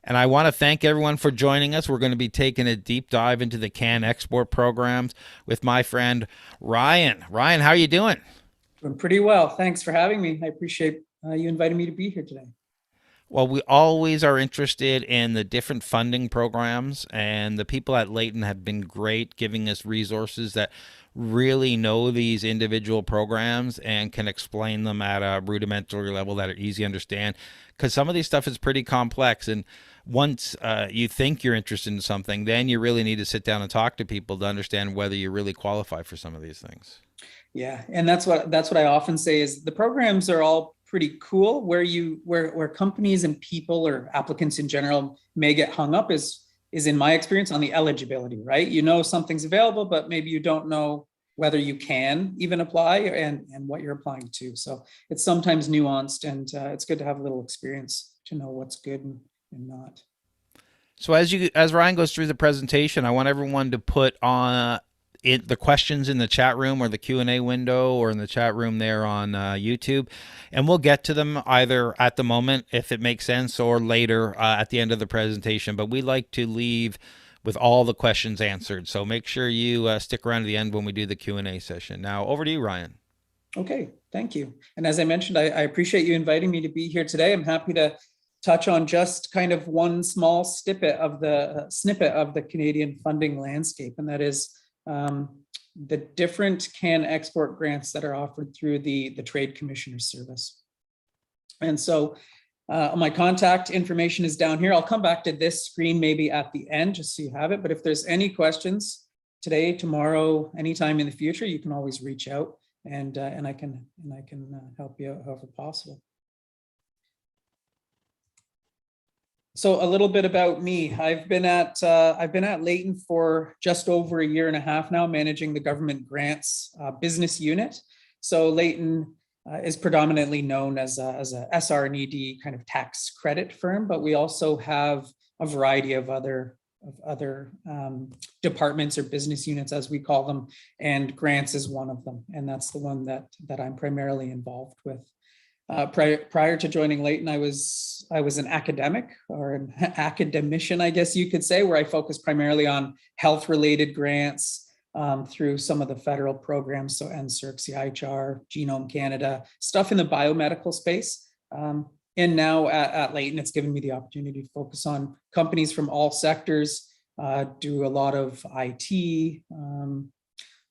And I want to thank everyone for joining us. We're going to be taking a deep dive into the Can Export programs with my friend Ryan. Ryan, how are you doing? Doing pretty well. Thanks for having me. I appreciate you inviting me to be here today. Well, we always are interested in the different funding programs, and the people at Leyton have been great giving us resources that really know these individual programs and can explain them at a rudimentary level that are easy to understand. Because some of these stuff is pretty complex, and once you think you're interested in something, then you really need to sit down and talk to people to understand whether you really qualify for some of these things. Yeah, and that's what I often say is the programs are all pretty cool. Where companies and people or applicants in general may get hung up is in my experience on the eligibility, right? You know something's available, but maybe you don't know whether you can even apply and what you're applying to. So it's sometimes nuanced, and it's good to have a little experience to know what's good and not. So as Ryan goes through the presentation, I want everyone to put on the questions in the chat room or the Q&A window or in the chat room there on YouTube, and we'll get to them either at the moment if it makes sense or later at the end of the presentation. But we like to leave with all the questions answered, so make sure you stick around to the end when we do the Q&A session. Now over to you, Ryan. Okay, thank you. And as I mentioned, I appreciate you inviting me to be here today. I'm happy to touch on just kind of one small snippet of the Canadian funding landscape, and that is the different Can Export grants that are offered through the Trade Commissioner's Service. And so my contact information is down here. I'll come back to this screen maybe at the end just so you have it. But if there's any questions today, tomorrow, anytime in the future, you can always reach out and I can help you out however possible. So a little bit about me. I've been at Leyton for just over a year and a half now, managing the government grants business unit. So Leyton is predominantly known as a SR&ED kind of tax credit firm, but we also have a variety of other departments or business units, as we call them, and grants is one of them, and that's the one that I'm primarily involved with. Prior to joining Leyton, I was an academic or an academician, I guess you could say, where I focused primarily on health-related grants through some of the federal programs, so NSERC, CIHR, Genome Canada, stuff in the biomedical space. And now at Leyton, it's given me the opportunity to focus on companies from all sectors, do a lot of IT,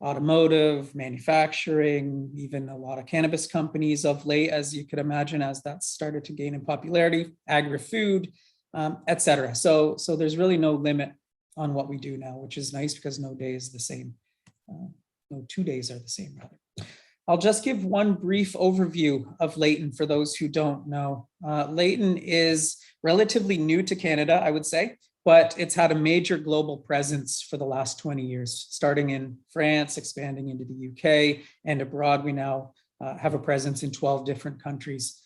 automotive, manufacturing, even a lot of cannabis companies of late, as you could imagine, as that's started to gain in popularity, agri-food, et cetera. So there's really no limit on what we do now, which is nice because no day is the same. No 2 days are the same, rather. I'll just give one brief overview of Leyton for those who don't know. Leyton is relatively new to Canada, I would say, but it's had a major global presence for the last 20 years, starting in France, expanding into the UK, and abroad. We now have a presence in 12 different countries.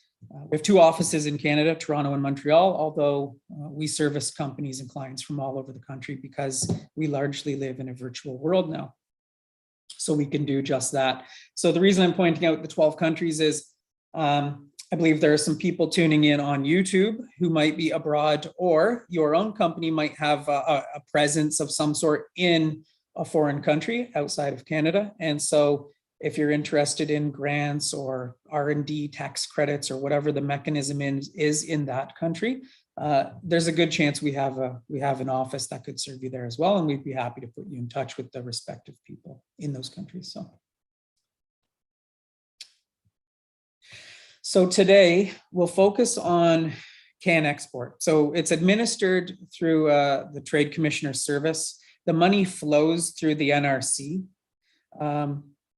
We have 2 offices in Canada, Toronto and Montreal, although we service companies and clients from all over the country because we largely live in a virtual world now. So we can do just that. So the reason I'm pointing out the 12 countries is I believe there are some people tuning in on YouTube who might be abroad, or your own company might have a presence of some sort in a foreign country outside of Canada. And so if you're interested in grants or R&D tax credits or whatever the mechanism is in that country, there's a good chance we have an office that could serve you there as well. And we'd be happy to put you in touch with the respective people in those countries. So today we'll focus on CanExport. So it's administered through the Trade Commissioner's Service. The money flows through the NRC.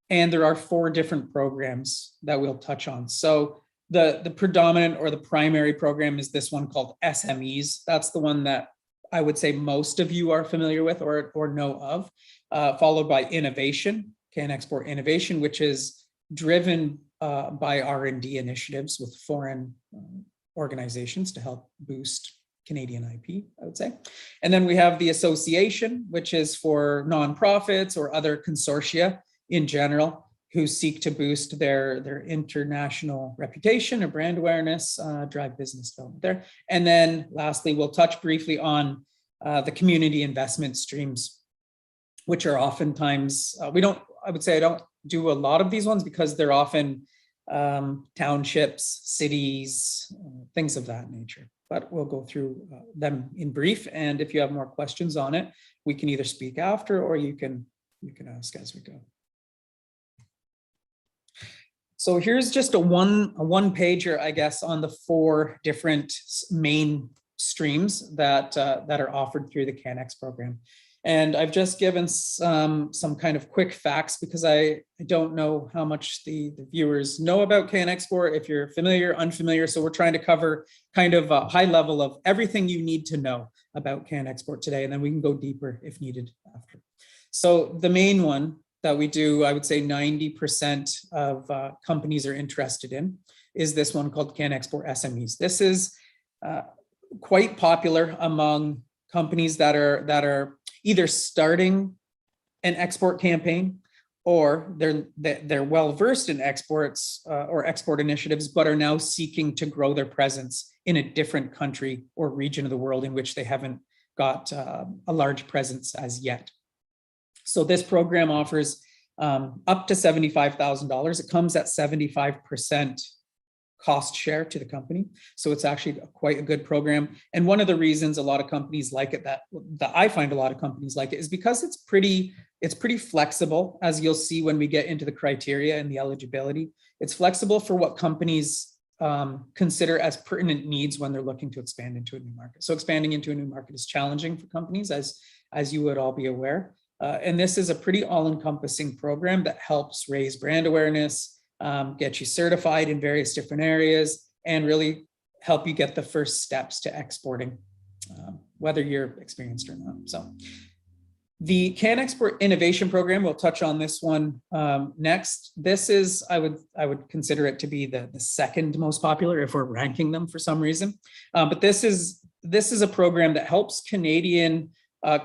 And there are 4 different programs that we'll touch on. So the predominant or the primary program is this one called SMEs. That's the one that I would say most of you are familiar with or know of, followed by Innovation, CanExport Innovation, which is driven by R&D initiatives with foreign organizations to help boost Canadian IP, I would say. And then we have the Association, which is for nonprofits or other consortia in general. who seek to boost their international reputation or brand awareness, drive business development there. And then lastly, we'll touch briefly on the community investment streams, which are oftentimes, I don't do a lot of these ones because they're often townships, cities, things of that nature. But we'll go through them in brief. And if you have more questions on it, we can either speak after or you can ask as we go. So here's just a one pager, I guess, on the 4 different main streams that are offered through the CanEx program. And I've just given some kind of quick facts because I don't know how much the viewers know about CanExport, if you're familiar, unfamiliar. So we're trying to cover kind of a high level of everything you need to know about CanExport today, and then we can go deeper if needed after. So the main one that we do, I would say 90% of companies are interested in, is this one called CanExport SMEs. This is quite popular among companies that are either starting an export campaign or they're well versed in exports or export initiatives, but are now seeking to grow their presence in a different country or region of the world in which they haven't got a large presence as yet. So this program offers up to $75,000. It comes at 75% cost share to the company. So it's actually quite a good program. And one of the reasons a lot of companies like it, that I find a lot of companies like it, is because it's pretty flexible, as you'll see when we get into the criteria and the eligibility. It's flexible for what companies consider as pertinent needs when they're looking to expand into a new market. So expanding into a new market is challenging for companies, as you would all be aware. And this is a pretty all-encompassing program that helps raise brand awareness, get you certified in various different areas, and really help you get the first steps to exporting, whether you're experienced or not. So the CanExport Innovation Program, we'll touch on this one next. This is, I would consider it to be the second most popular if we're ranking them for some reason. But this is a program that helps Canadian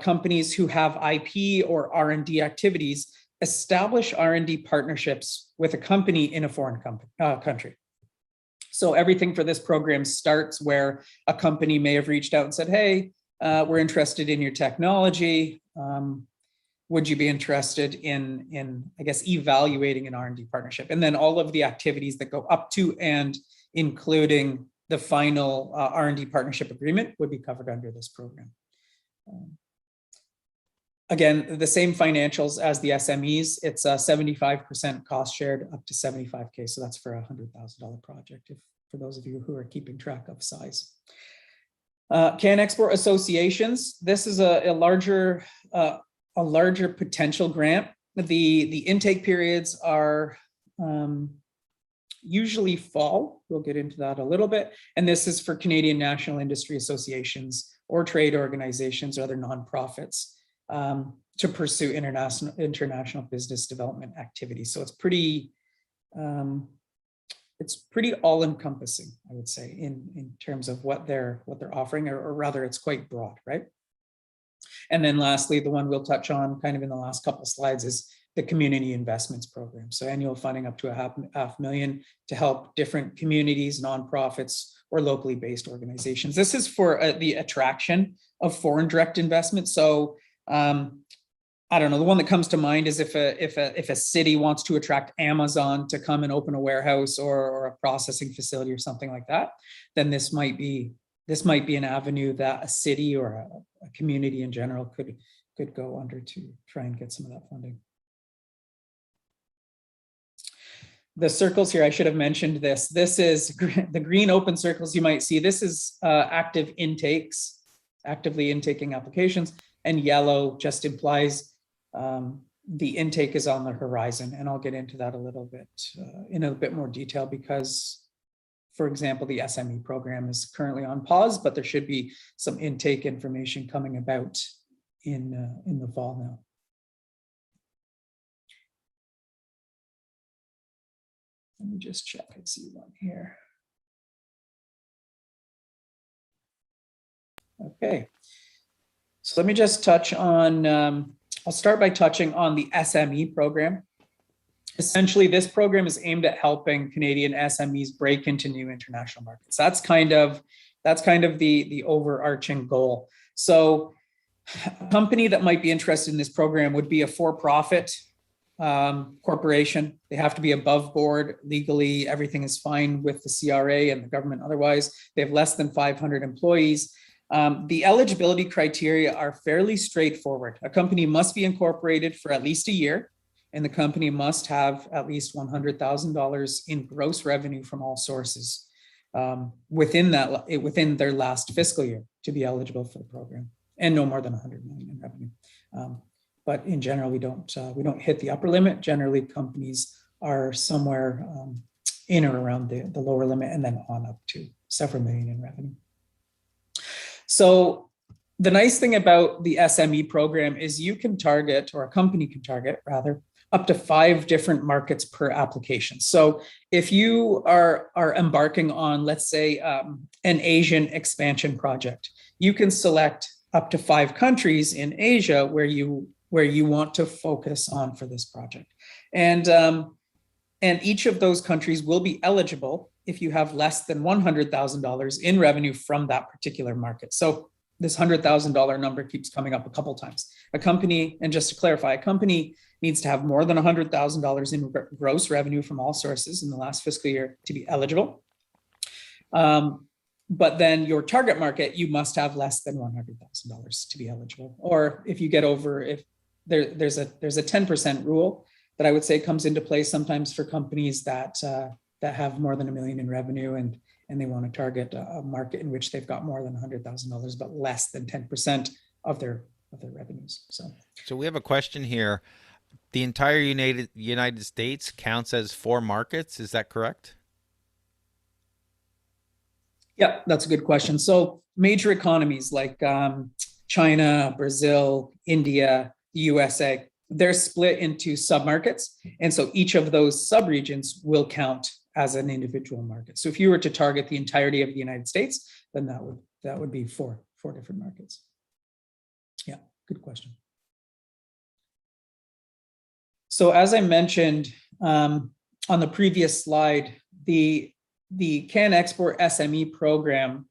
companies who have IP or R&D activities establish R&D partnerships with a company in a foreign country. So everything for this program starts where a company may have reached out and said, hey, we're interested in your technology. Would you be interested in, I guess, evaluating an R&D partnership? And then all of the activities that go up to and including the final R&D partnership agreement would be covered under this program. Again, the same financials as the SMEs. It's a 75% cost shared up to 75K. So that's for a $100,000 project, for those of you who are keeping track of size. CanExport Associations. This is a larger potential grant. The intake periods are usually fall. We'll get into that a little bit. And this is for Canadian national industry associations or trade organizations or other nonprofits to pursue international business development activities. So it's pretty all-encompassing, I would say, in terms of what they're offering, or rather, it's quite broad, right? And then lastly, the one we'll touch on kind of in the last couple of slides is the Community Investments Program. So annual funding up to $500,000 to help different communities, nonprofits, or locally based organizations. This is for the attraction of foreign direct investment. So I don't know, the one that comes to mind is if a city wants to attract Amazon to come and open a warehouse or a processing facility or something like that, then this might be an avenue that a city or a community in general could go under to try and get some of that funding. The circles here, I should have mentioned this. This is the green open circles you might see. This is active intakes, actively intaking applications, and yellow just implies the intake is on the horizon. And I'll get into that a little bit in a bit more detail because, for example, the SME program is currently on pause, but there should be some intake information coming about in the fall now. Let me just check and see one here. Okay, so let me just touch on, I'll start by touching on the SME program. Essentially, this program is aimed at helping Canadian SMEs break into new international markets. That's kind of the overarching goal. So a company that might be interested in this program would be a for-profit corporation. They have to be above board legally. Everything is fine with the CRA and the government otherwise. They have less than 500 employees. The eligibility criteria are fairly straightforward. A company must be incorporated for at least a year, and the company must have at least $100,000 in gross revenue from all sources within their last fiscal year to be eligible for the program, and no more than 100 million in revenue. But in general, we don't hit the upper limit. Generally, companies are somewhere in or around the lower limit, and then on up to several million in revenue. So the nice thing about the SME program is you can target, or a company can target rather, up to 5 different markets per application. So if you are embarking on, let's say, an Asian expansion project, you can select up to 5 countries in Asia where you want to focus on for this project. And each of those countries will be eligible if you have less than $100,000 in revenue from that particular market. So this $100,000 number keeps coming up a couple times. A company, and just to clarify, a company needs to have more than $100,000 in gross revenue from all sources in the last fiscal year to be eligible. But then your target market, you must have less than $100,000 to be eligible. Or if you get over, if there's a 10% rule that I would say comes into play sometimes for companies that have more than $1 million in revenue and they want to target a market in which they've got more than $100,000, but less than 10% of their revenues. So we have a question here. The entire United States counts as 4 markets. Is that correct? Yeah, that's a good question. So major economies like China, Brazil, India, USA, they're split into submarkets. And so each of those subregions will count as an individual market. So if you were to target the entirety of the United States, then that would be four different markets. Yeah, good question. So as I mentioned on the previous slide, the CanExport SME program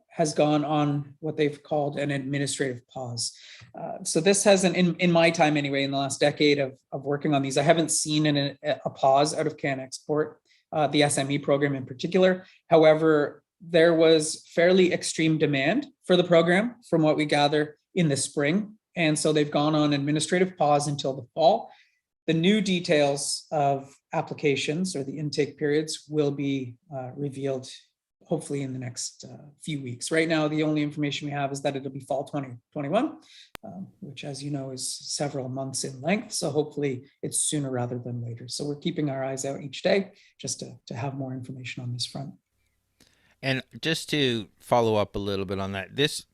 has gone on what they've called an administrative pause. So this hasn't, in my time anyway, in the last decade of working on these, I haven't seen a pause out of CanExport, the SME program in particular. However, there was fairly extreme demand for the program from what we gather in the spring. And so they've gone on administrative pause until the fall. The new details of applications or the intake periods will be revealed hopefully in the next few weeks. Right now, the only information we have is that it'll be fall 2021, which, as you know, is several months in length. So hopefully it's sooner rather than later. So we're keeping our eyes out each day just to have more information on this front. And just to follow up a little bit on that, this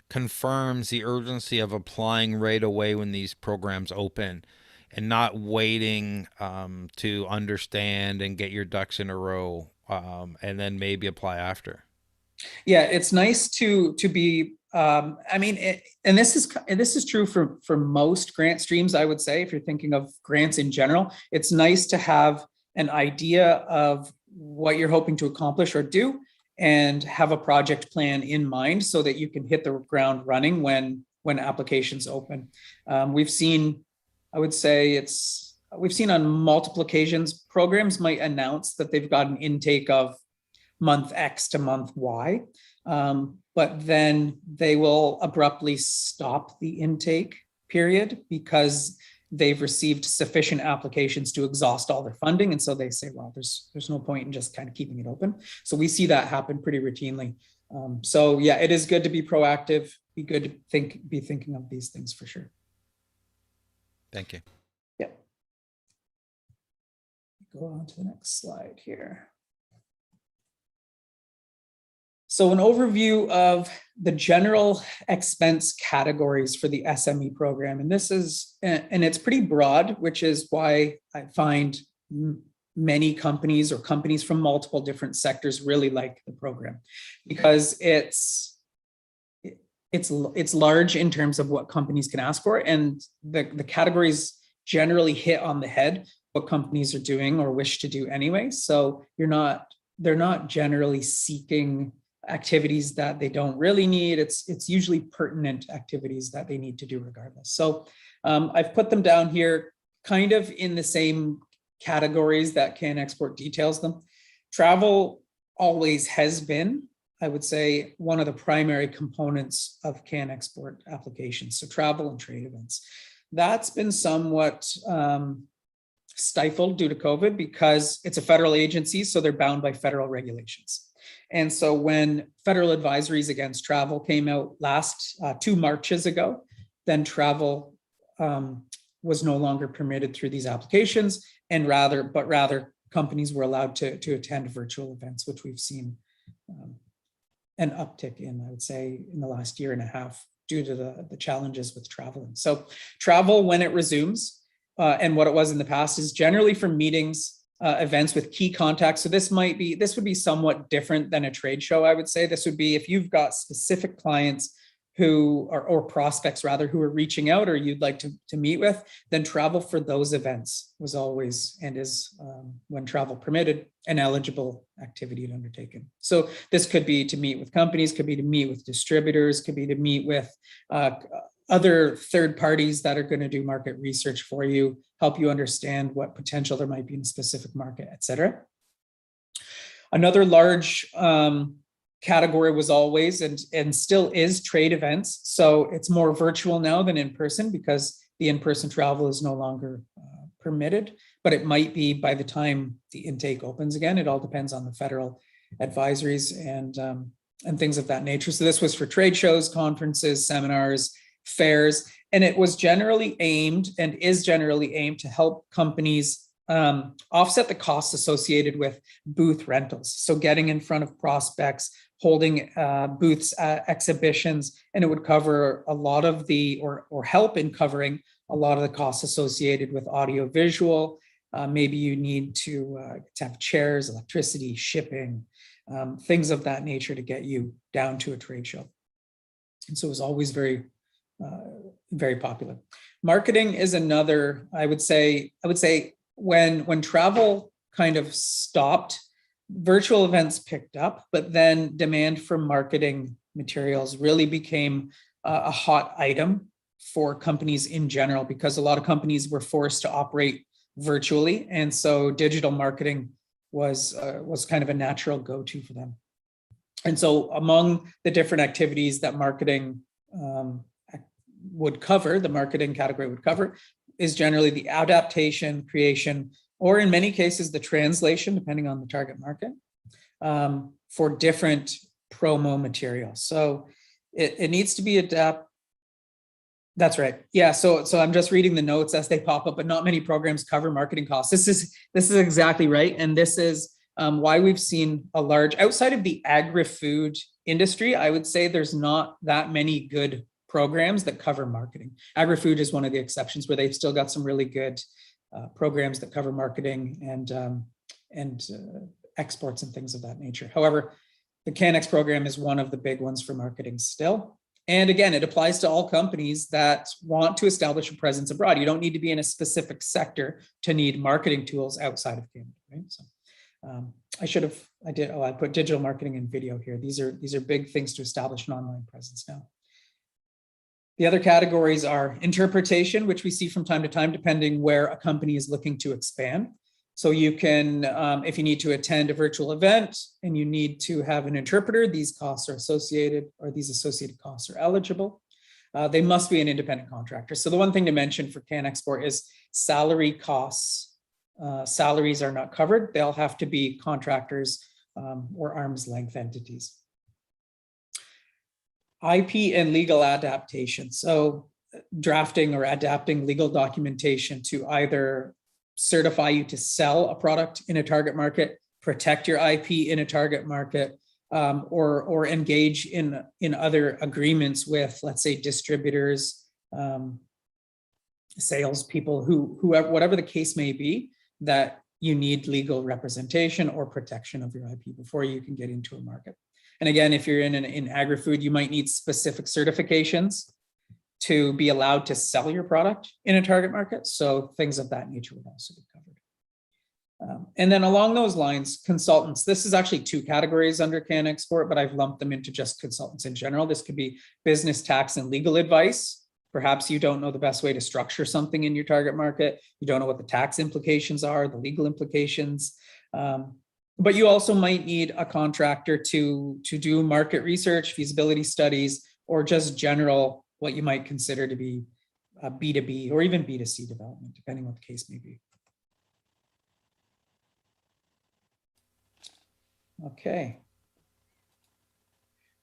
confirms the urgency of applying right away when these programs open, and not waiting to understand and get your ducks in a row, and then maybe apply after. Yeah, it's nice to be. I mean, and this is true for most grant streams. I would say, if you're thinking of grants in general, it's nice to have an idea of what you're hoping to accomplish or do, and have a project plan in mind so that you can hit the ground running when applications open. We've seen, I would say we've seen on multiple occasions, programs might announce that they've got an intake of month X to month Y, but then they will abruptly stop the intake period because they've received sufficient applications to exhaust all their funding. And so they say, well, there's no point in just kind of keeping it open. So we see that happen pretty routinely. So yeah, it is good to be proactive, be good to be thinking of these things for sure. Thank you. Yeah. Go on to the next slide here. So an overview of the general expense categories for the SME program. And this is, and it's pretty broad, which is why I find many companies or companies from multiple different sectors really like the program, because it's large in terms of what companies can ask for, and the categories generally hit on the head what companies are doing or wish to do anyway. So they're not generally seeking activities that they don't really need. It's usually pertinent activities that they need to do regardless. So I've put them down here kind of in the same categories that CanExport details them. Travel always has been, I would say, one of the primary components of CanExport applications. So travel and trade events. That's been somewhat stifled due to COVID because it's a federal agency, so they're bound by federal regulations. And so when federal advisories against travel came out last 2 Marches ago, then travel was no longer permitted through these applications, and rather companies were allowed to attend virtual events, which we've seen an uptick in, I would say, in the last year and a half due to the challenges with traveling. So travel, when it resumes, and what it was in the past, is generally for meetings, events with key contacts. So this would be somewhat different than a trade show, I would say. This would be if you've got specific clients who are, or prospects rather, who are reaching out or you'd like to meet with, then travel for those events was always and is, when travel permitted, an eligible activity to undertaken. So this could be to meet with companies, could be to meet with distributors, could be to meet with other third parties that are going to do market research for you, help you understand what potential there might be in a specific market, et cetera. Another large category was always and still is trade events. So it's more virtual now than in person because the in-person travel is no longer permitted, but it might be by the time the intake opens again. It all depends on the federal advisories and things of that nature. So this was for trade shows, conferences, seminars, fairs, and it was generally aimed and is generally aimed to help companies offset the costs associated with booth rentals. So getting in front of prospects, holding booths at exhibitions, and it would cover a lot of or help in covering a lot of the costs associated with audio visual. Maybe you need to have chairs, electricity, shipping, things of that nature to get you down to a trade show. And so it was always very popular. Marketing is another, I would say when travel kind of stopped, virtual events picked up, but then demand for marketing materials really became a hot item for companies in general, because a lot of companies were forced to operate virtually. And so digital marketing was kind of a natural go-to for them. And so among the different activities that marketing would cover, the marketing category would cover, is generally the adaptation, creation, or in many cases, the translation, depending on the target market, for different promo materials. So it needs to be adapt. That's right. Yeah. So I'm just reading the notes as they pop up, but not many programs cover marketing costs. This is exactly right. And this is why we've seen a large, outside of the agri-food industry, I would say there's not that many good programs that cover marketing. Agri-food is one of the exceptions where they've still got some really good programs that cover marketing and exports and things of that nature. However, the CanEx program is one of the big ones for marketing still. And again, it applies to all companies that want to establish a presence abroad. You don't need to be in a specific sector to need marketing tools outside of Canada, right? So I put digital marketing and video here. These are big things to establish an online presence now. The other categories are interpretation, which we see from time to time, depending where a company is looking to expand. So you can, if you need to attend a virtual event and you need to have an interpreter, these costs are associated, or these associated costs are eligible. They must be an independent contractor. So the one thing to mention for CanExport is salary costs. Salaries are not covered. They'll have to be contractors or arm's length entities. IP and legal adaptation. So drafting or adapting legal documentation to either certify you to sell a product in a target market, protect your IP in a target market, or engage in other agreements with, let's say, distributors, salespeople, whoever, whatever the case may be, that you need legal representation or protection of your IP before you can get into a market. And again, if you're in agri-food, you might need specific certifications to be allowed to sell your product in a target market. So things of that nature would also be covered. And then along those lines, consultants, this is actually two categories under CanExport, but I've lumped them into just consultants in general. This could be business, tax, and legal advice. Perhaps you don't know the best way to structure something in your target market. You don't know what the tax implications are, the legal implications. But you also might need a contractor to do market research, feasibility studies, or just general, what you might consider to be B2B or even B2C development, depending on what the case may be. Okay.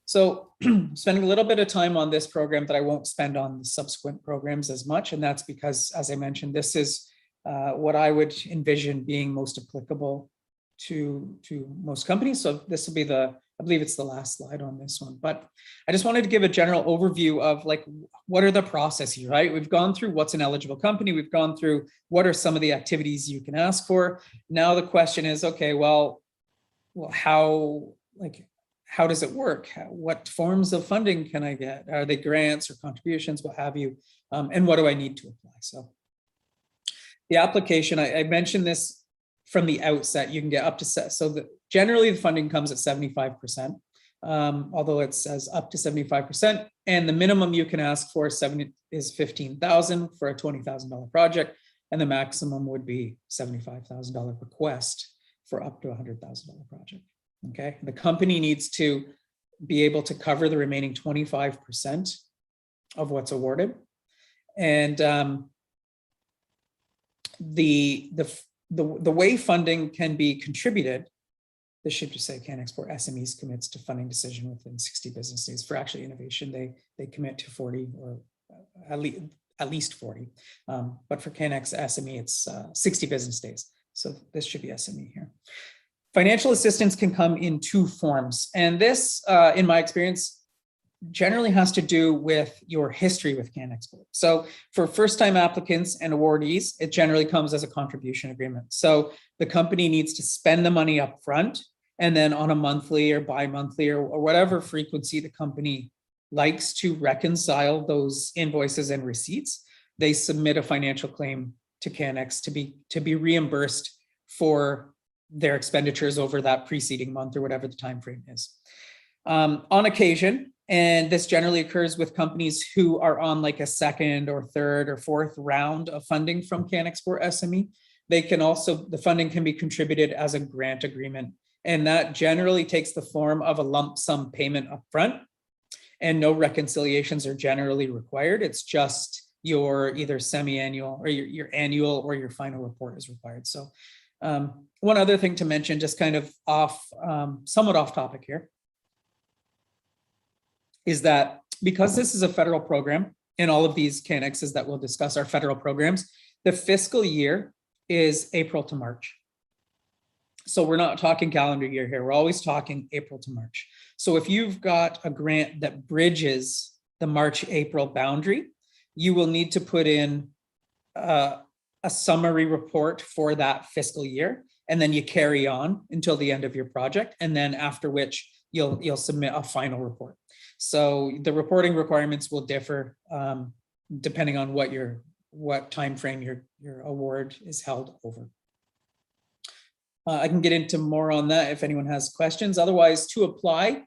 So spending a little bit of time on this program that I won't spend on the subsequent programs as much. And that's because, as I mentioned, this is what I would envision being most applicable to most companies. So this will be I believe it's the last slide on this one, but I just wanted to give a general overview of like, what are the processes, right? We've gone through what's an eligible company. We've gone through what are some of the activities you can ask for. Now the question is, okay, well, how does it work? What forms of funding can I get? Are they grants or contributions, what have you? And what do I need to apply? So the application, I mentioned this from the outset, you can get up to, generally the funding comes at 75%, although it says up to 75%. And the minimum you can ask for is $15,000 for a $20,000 project. And the maximum would be $75,000 request for up to a $100,000 project. Okay, the company needs to be able to cover the remaining 25% of what's awarded. And the way funding can be contributed, this should just say CanExport SMEs commits to funding decision within 60 business days. For actually innovation, they commit to 40 or at least 40. But for CanEx SME, it's 60 business days. So this should be SME here. Financial assistance can come in two forms. And this, in my experience, generally has to do with your history with CanExport. So for first-time applicants and awardees, it generally comes as a contribution agreement. So the company needs to spend the money up front, and then on a monthly or bi-monthly or whatever frequency the company likes to reconcile those invoices and receipts, they submit a financial claim to CanEx to be reimbursed for their expenditures over that preceding month or whatever the time frame is. On occasion, and this generally occurs with companies who are on like a second or third or fourth round of funding from CanExport SME, they can also, the funding can be contributed as a grant agreement. And that generally takes the form of a lump sum payment upfront, and no reconciliations are generally required. It's just your either semi-annual or your annual or your final report is required. So one other thing to mention, just kind of somewhat off topic here, is that because this is a federal program, and all of these CanExes that we'll discuss are federal programs, the fiscal year is April to March. So we're not talking calendar year here. We're always talking April to March. So if you've got a grant that bridges the March-April boundary, you will need to put in a summary report for that fiscal year, and then you carry on until the end of your project, and then after which you'll submit a final report. So the reporting requirements will differ depending on what time frame your award is held over. I can get into more on that if anyone has questions. Otherwise, to apply,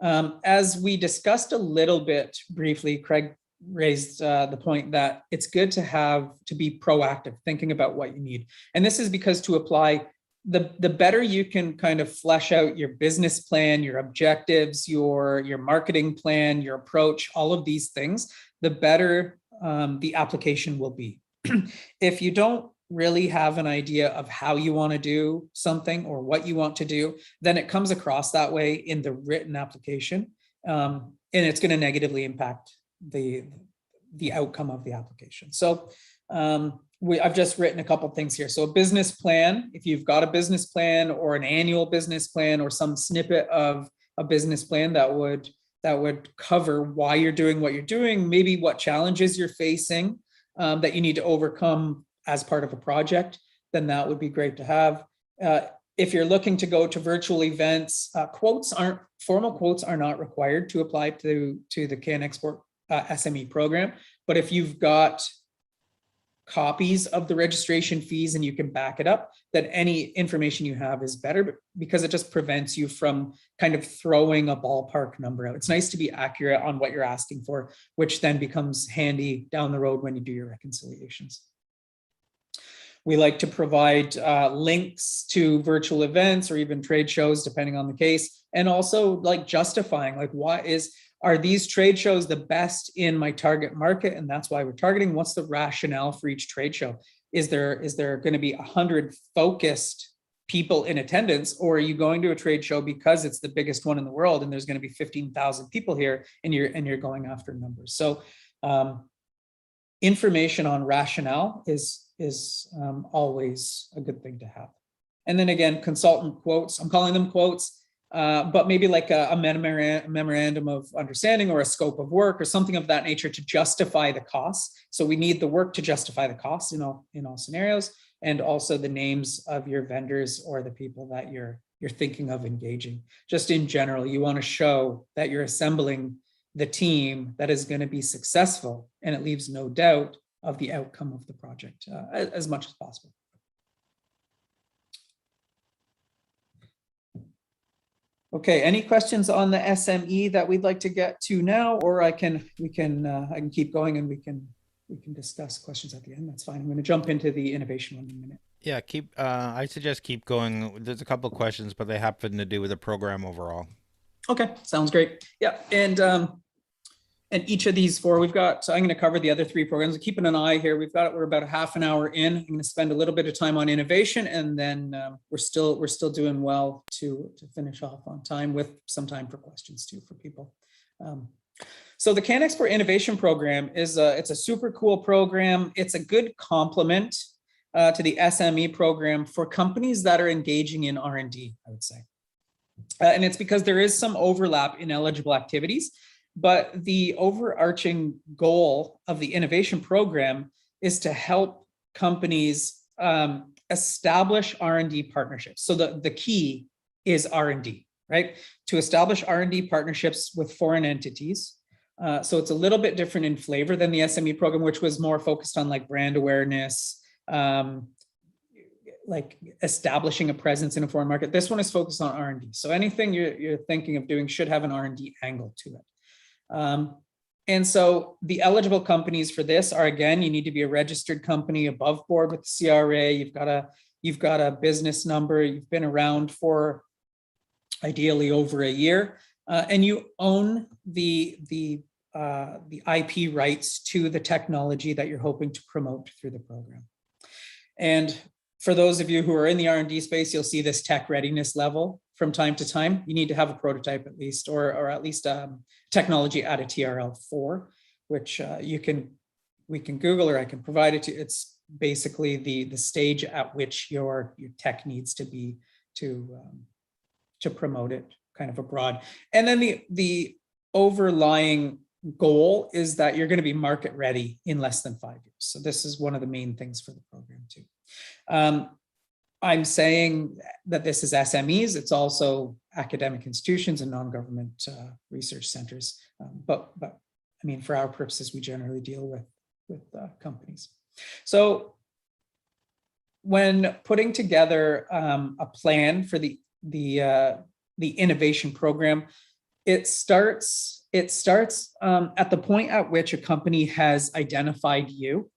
as we discussed a little bit briefly, Craig raised the point that it's good to be proactive, thinking about what you need. And this is because to apply, the better you can kind of flesh out your business plan, your objectives, your marketing plan, your approach, all of these things, the better the application will be. If you don't really have an idea of how you want to do something or what you want to do, then it comes across that way in the written application, and it's going to negatively impact the outcome of the application. So I've just written a couple things here. So a business plan, if you've got a business plan or an annual business plan or some snippet of a business plan that would cover why you're doing what you're doing, maybe what challenges you're facing that you need to overcome as part of a project, then that would be great to have. If you're looking to go to virtual events, formal quotes are not required to apply to the CanExport SME program. But if you've got copies of the registration fees and you can back it up, that any information you have is better, because it just prevents you from kind of throwing a ballpark number out. It's nice to be accurate on what you're asking for, which then becomes handy down the road when you do your reconciliations. We like to provide links to virtual events or even trade shows, depending on the case, and also like justifying, like, are these trade shows the best in my target market? And that's why we're targeting. What's the rationale for each trade show? Is there going to be 100 focused people in attendance, or are you going to a trade show because it's the biggest one in the world and there's going to be 15,000 people here and you're going after numbers? So information on rationale is always a good thing to have. And then again, consultant quotes, I'm calling them quotes, but maybe like a memorandum of understanding or a scope of work or something of that nature to justify the costs. So we need the work to justify the costs in all scenarios, and also the names of your vendors or the people that you're thinking of engaging. Just in general, you want to show that you're assembling the team that is going to be successful, and it leaves no doubt of the outcome of the project as much as possible. Okay, any questions on the SME that we'd like to get to now, or I can keep going and we can discuss questions at the end. That's fine. I'm going to jump into the innovation one in a minute. Yeah, I suggest keep going. There's a couple of questions, but they happen to do with the program overall. Okay, sounds great. Yeah, and each of these four, we've got, so I'm going to cover the other three programs. Keeping an eye here, we're about a half an hour in. I'm going to spend a little bit of time on innovation, and then we're still doing well to finish off on time, with some time for questions too for people. So the CanExport Innovation Program it's a super cool program. It's a good complement to the SME program for companies that are engaging in R&D, I would say. And it's because there is some overlap in eligible activities. But the overarching goal of the innovation program is to help companies establish R&D partnerships. So the key is R&D, right? To establish R&D partnerships with foreign entities. So it's a little bit different in flavor than the SME program, which was more focused on like brand awareness, like establishing a presence in a foreign market. This one is focused on R&D. So anything you're thinking of doing should have an R&D angle to it. And so the eligible companies for this are, again, you need to be a registered company above board with the CRA. You've got a business number. You've been around for ideally over a year, and you own the IP rights to the technology that you're hoping to promote through the program. And for those of you who are in the R&D space, you'll see this tech readiness level from time to time. You need to have a prototype at least, or at least technology at a TRL 4, which we can Google, or I can provide it to. It's basically the stage at which your tech needs to be to promote it kind of abroad. And then the overlying goal is that you're going to be market ready in less than 5 years. So this is one of the main things for the program too. I'm saying that this is SMEs. It's also academic institutions and non-government research centers. But I mean, for our purposes, we generally deal with companies. So when putting together a plan for the innovation program, it starts at the point at which a company has identified you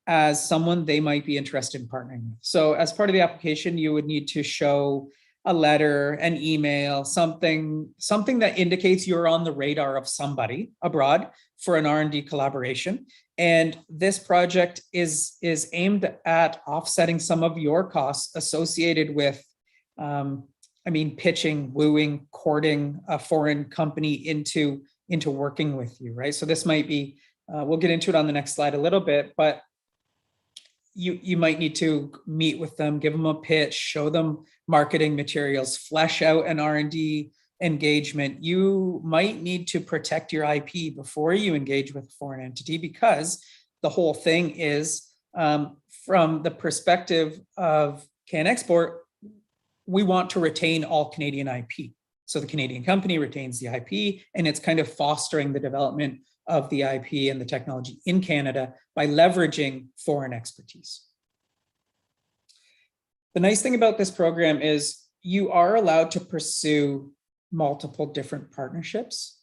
as someone they might be interested in partnering with. So as part of the application, you would need to show a letter, an email, something that indicates you're on the radar of somebody abroad for an R&D collaboration. And this project is aimed at offsetting some of your costs associated with, pitching, wooing, courting a foreign company into working with you, right? So this might be, we'll get into it on the next slide a little bit, but you might need to meet with them, give them a pitch, show them marketing materials, flesh out an R&D engagement. You might need to protect your IP before you engage with a foreign entity, because the whole thing is, from the perspective of CanExport, we want to retain all Canadian IP. So the Canadian company retains the IP, and it's kind of fostering the development of the IP and the technology in Canada by leveraging foreign expertise. The nice thing about this program is you are allowed to pursue multiple different partnerships,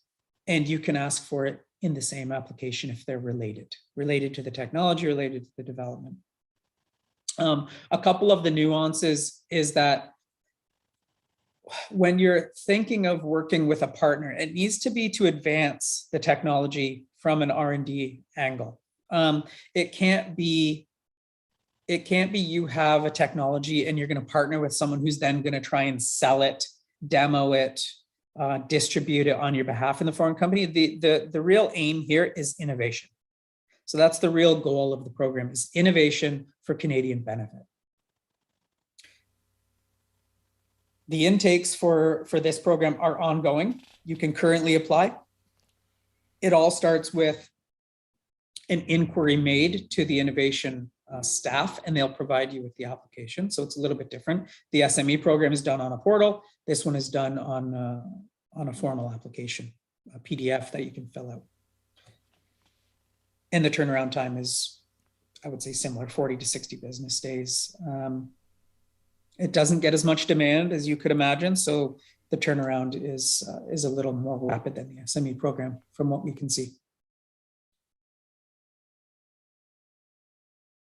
and you can ask for it in the same application if they're related to the technology, related to the development. A couple of the nuances is that when you're thinking of working with a partner, it needs to be to advance the technology from an R&D angle. It can't be you have a technology and you're going to partner with someone who's then going to try and sell it, demo it, distribute it on your behalf in the foreign company. The real aim here is innovation. So that's the real goal of the program, is innovation for Canadian benefit. The intakes for this program are ongoing. You can currently apply. It all starts with an inquiry made to the innovation staff, and they'll provide you with the application. So it's a little bit different. The SME program is done on a portal. This one is done on a formal application, a PDF that you can fill out. And the turnaround time is, I would say, similar, 40 to 60 business days. It doesn't get as much demand as you could imagine, so the turnaround is a little more rapid than the SME program from what we can see.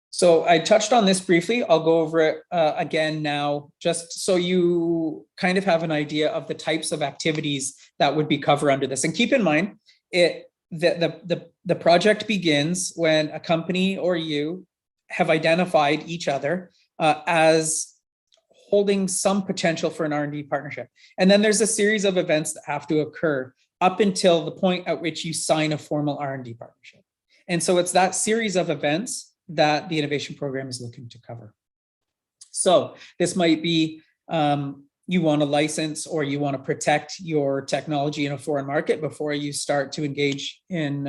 So I touched on this briefly. I'll go over it again now, just so you kind of have an idea of the types of activities that would be covered under this. And keep in mind, the project begins when a company or you have identified each other as holding some potential for an R&D partnership. And then there's a series of events that have to occur up until the point at which you sign a formal R&D partnership. And so it's that series of events that the innovation program is looking to cover. So this might be you want to license or you want to protect your technology in a foreign market before you start to engage in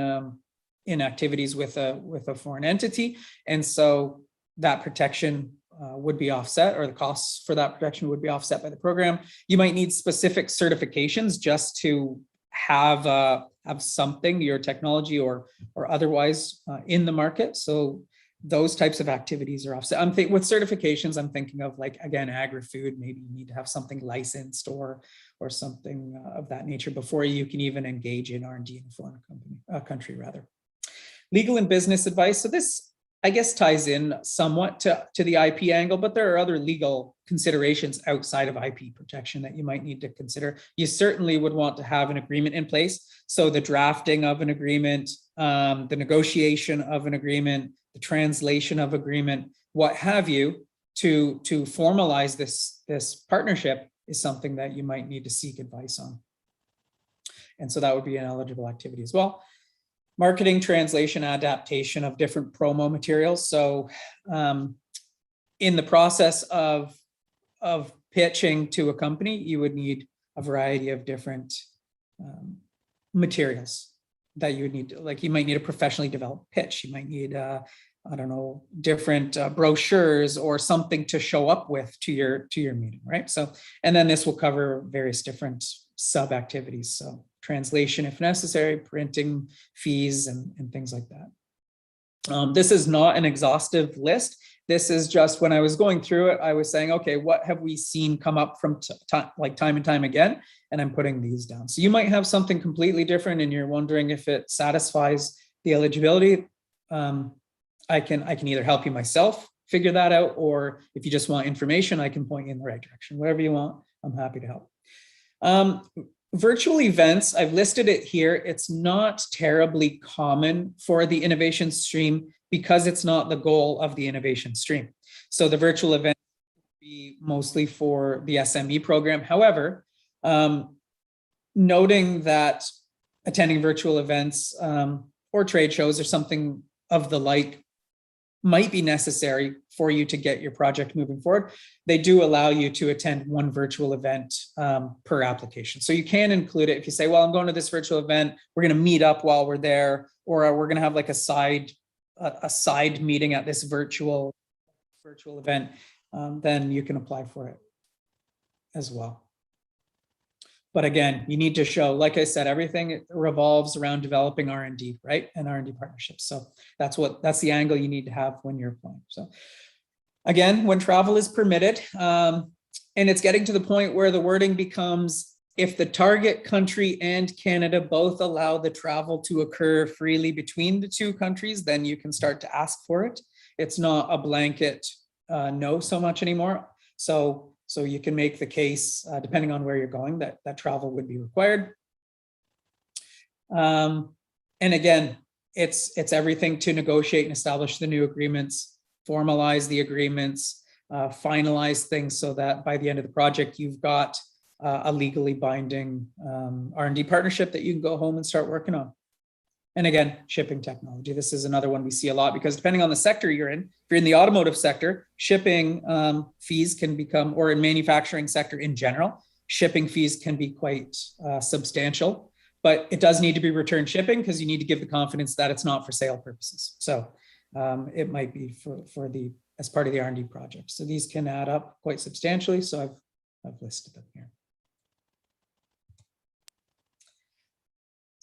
activities with a foreign entity. And so that protection would be offset, or the costs for that protection would be offset by the program. You might need specific certifications just to have something, your technology or otherwise in the market. So those types of activities are offset. With certifications, I'm thinking of, like, again, agri-food. Maybe you need to have something licensed or something of that nature before you can even engage in R&D in a foreign country rather. Legal and business advice. So this, I guess, ties in somewhat to the IP angle, but there are other legal considerations outside of IP protection that you might need to consider. You certainly would want to have an agreement in place. So the drafting of an agreement, the negotiation of an agreement, the translation of agreement, what have you, to formalize this partnership is something that you might need to seek advice on. And so that would be an eligible activity as well. Marketing, translation, adaptation of different promo materials. So in the process of pitching to a company, you would need a variety of different materials that you would need. Like, you might need a professionally developed pitch. You might need, I don't know, different brochures or something to show up with to your meeting, right? So, and then this will cover various different sub activities. So translation if necessary, printing fees, and things like that. This is not an exhaustive list. This is just, when I was going through it, I was saying, okay, what have we seen come up from time and time again? And I'm putting these down. So you might have something completely different and you're wondering if it satisfies the eligibility. I can either help you myself figure that out, or if you just want information, I can point you in the right direction. Whatever you want, I'm happy to help. Virtual events, I've listed it here. It's not terribly common for the innovation stream because it's not the goal of the innovation stream. So the virtual event would be mostly for the SME program. However, noting that attending virtual events or trade shows or something of the like might be necessary for you to get your project moving forward, they do allow you to attend one virtual event per application. So you can include it if you say, well, I'm going to this virtual event, we're going to meet up while we're there, or we're going to have like a side meeting at this virtual event, then you can apply for it as well. But again, you need to show, like I said, everything revolves around developing R&D, right? And R&D partnerships. So that's the angle you need to have when you're applying. So again, when travel is permitted, and it's getting to the point where the wording becomes, if the target country and Canada both allow the travel to occur freely between the two countries, then you can start to ask for it. It's not a blanket no so much anymore. So you can make the case, depending on where you're going, that travel would be required. And again, it's everything to negotiate and establish the new agreements, formalize the agreements, finalize things so that by the end of the project, you've got a legally binding R&D partnership that you can go home and start working on. And again, shipping technology. This is another one we see a lot because depending on the sector you're in, if you're in the automotive sector, shipping fees can become, or in manufacturing sector in general, shipping fees can be quite substantial, but it does need to be return shipping because you need to give the confidence that it's not for sale purposes. So it might be as part of the R&D project. So these can add up quite substantially. So I've listed them here.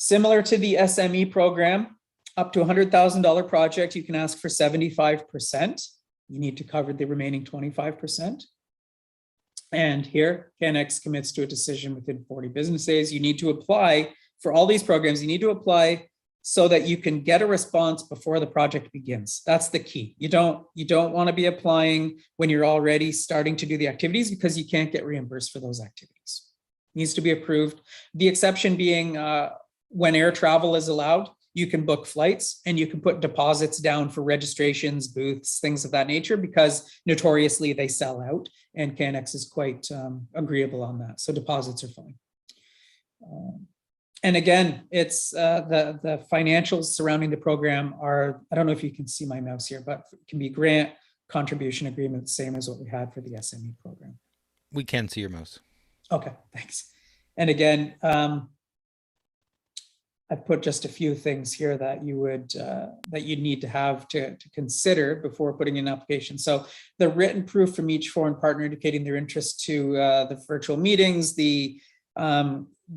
Similar to the SME program, up to $100,000 project, you can ask for 75%. You need to cover the remaining 25%. And here, CanEx commits to a decision within 40 business days. You need to apply for all these programs. You need to apply so that you can get a response before the project begins. That's the key. You don't want to be applying when you're already starting to do the activities because you can't get reimbursed for those activities. It needs to be approved. The exception being when air travel is allowed, you can book flights and you can put deposits down for registrations, booths, things of that nature, because notoriously they sell out and CanEx is quite agreeable on that. So deposits are fine. And again, it's the financials surrounding the program are, I don't know if you can see my mouse here, but it can be grant, contribution agreement, same as what we had for the SME program. We can see your mouse. Okay, thanks. And again, I put just a few things here that you would that you need to have to consider before putting in an application. So the written proof from each foreign partner indicating their interest to the virtual meetings, the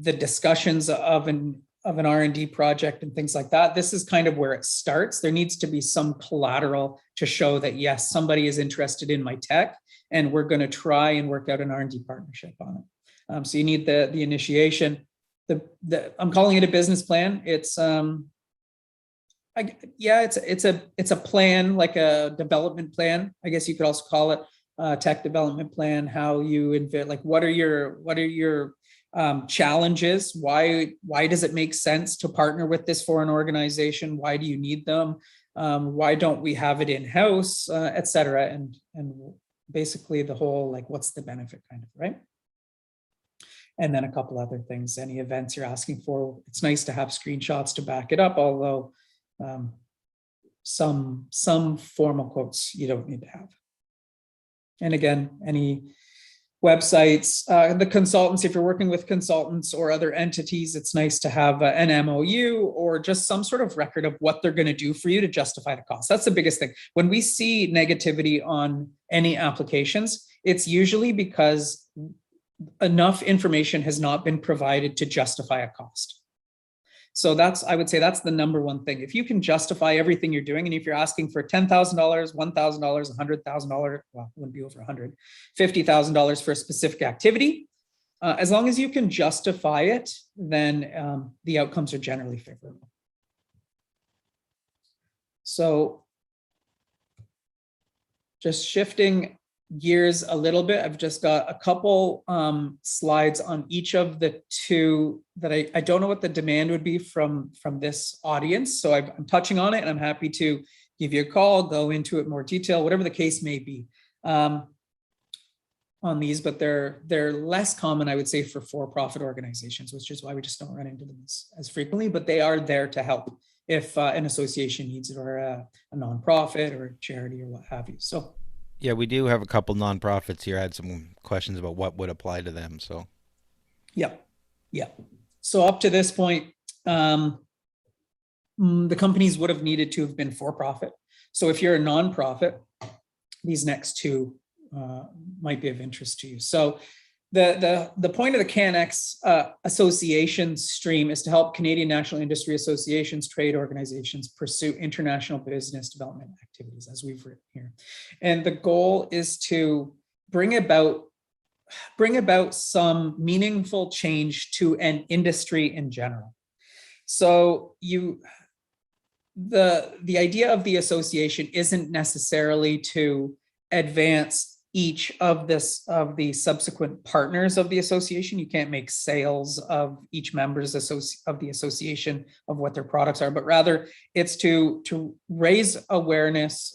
discussions of an R&D project and things like that. This is kind of where it starts. There needs to be some collateral to show that yes, somebody is interested in my tech, and we're going to try and work out an R&D partnership on it. So you need the initiation. I'm calling it a business plan. It's it's a plan, like a development plan. I guess you could also call it a tech development plan. How you invest, like what are your challenges? Why does it make sense to partner with this foreign organization? Why do you need them? Why don't we have it in-house, et cetera? And basically the whole, like, what's the benefit kind of, right? And then a couple other things, any events you're asking for. It's nice to have screenshots to back it up, although some formal quotes you don't need to have. And again, any websites, the consultants, if you're working with consultants or other entities, it's nice to have an MOU or just some sort of record of what they're going to do for you to justify the cost. That's the biggest thing. When we see negativity on any applications, it's usually because enough information has not been provided to justify a cost. So I would say that's the number one thing. If you can justify everything you're doing, and if you're asking for $10,000, $1,000, $100,000, well, it wouldn't be over 100, $50,000 for a specific activity, as long as you can justify it, then the outcomes are generally favorable. So just shifting gears a little bit, I've just got a couple slides on each of the two that I don't know what the demand would be from this audience. So I'm touching on it, and I'm happy to give you a call, go into it in more detail, whatever the case may be on these, but they're less common, I would say, for for-profit organizations, which is why we just don't run into them as frequently, but they are there to help if an association needs it, or a nonprofit or a charity or what have you. So yeah, we do have a couple nonprofits here. I had some questions about what would apply to them. So, yeah. So up to this point, the companies would have needed to have been for profit. So if you're a nonprofit, these next two might be of interest to you. So The point of the CanEx association stream is to help Canadian national industry associations, trade organizations pursue international business development activities, as we've written here. And the goal is to bring about some meaningful change to an industry in general. So the idea of the association isn't necessarily to advance each of the subsequent partners of the association. You can't make sales of each members of the association of what their products are, but rather it's to raise awareness,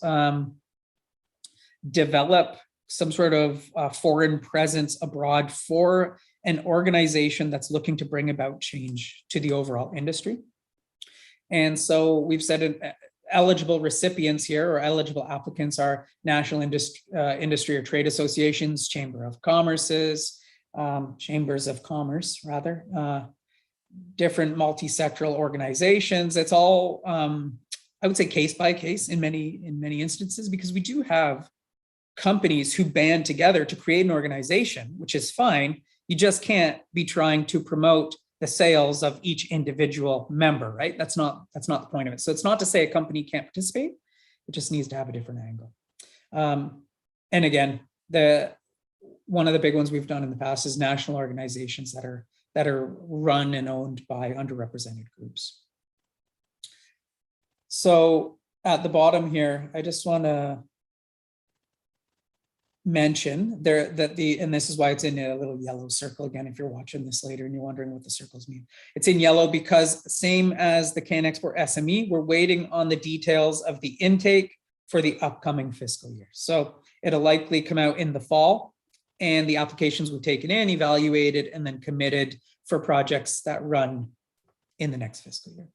develop some sort of foreign presence abroad for an organization that's looking to bring about change to the overall industry. And so we've said eligible recipients here, or eligible applicants, are national industry or trade associations, chamber of commerces, chambers of commerce rather, different multi-sectoral organizations. It's all, I would say, case by case in many instances, because we do have companies who band together to create an organization, which is fine. You just can't be trying to promote the sales of each individual member, right? That's not the point of it. So it's not to say a company can't participate, it just needs to have a different angle. And again, one of the big ones we've done in the past is national organizations that are run and owned by underrepresented groups. So at the bottom here, I just want to mention there that and this is why it's in a little yellow circle again, if you're watching this later and you're wondering what the circles mean. It's in yellow because, same as the CanExport SME, we're waiting on the details of the intake for the upcoming fiscal year. So it'll likely come out in the fall, and the applications we've taken in, evaluated, and then committed for projects that run in the next fiscal year.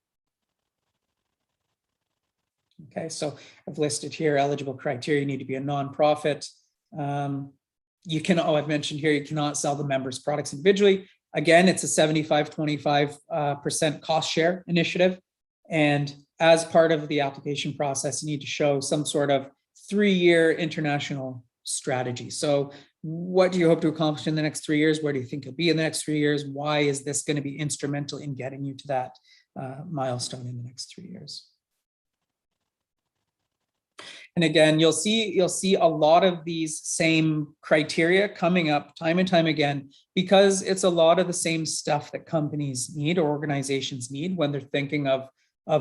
Okay, so I've listed here eligible criteria. You need to be a nonprofit. I've mentioned here, you cannot sell the members' products individually. Again, it's a 75-25% cost share initiative. And as part of the application process, you need to show some sort of 3-year international strategy. So what do you hope to accomplish in the next 3 years? Where do you think you'll be in the next 3 years? Why is this going to be instrumental in getting you to that milestone in the next 3 years? And again, you'll see a lot of these same criteria coming up time and time again, because it's a lot of the same stuff that companies need or organizations need when they're thinking of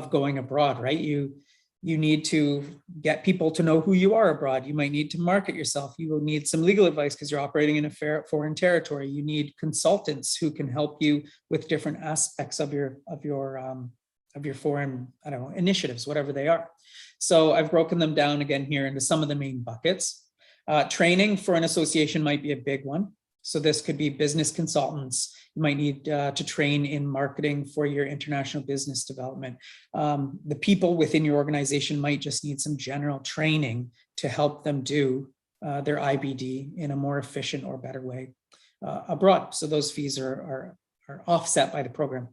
going abroad, right? You need to get people to know who you are abroad. You might need to market yourself. You will need some legal advice because you're operating in a foreign territory. You need consultants who can help you with different aspects of your foreign, initiatives, whatever they are. So I've broken them down again here into some of the main buckets. Training for an association might be a big one. So this could be business consultants. You might need to train in marketing for your international business development. The people within your organization might just need some general training to help them do their IBD in a more efficient or better way abroad. So those fees are offset by the program.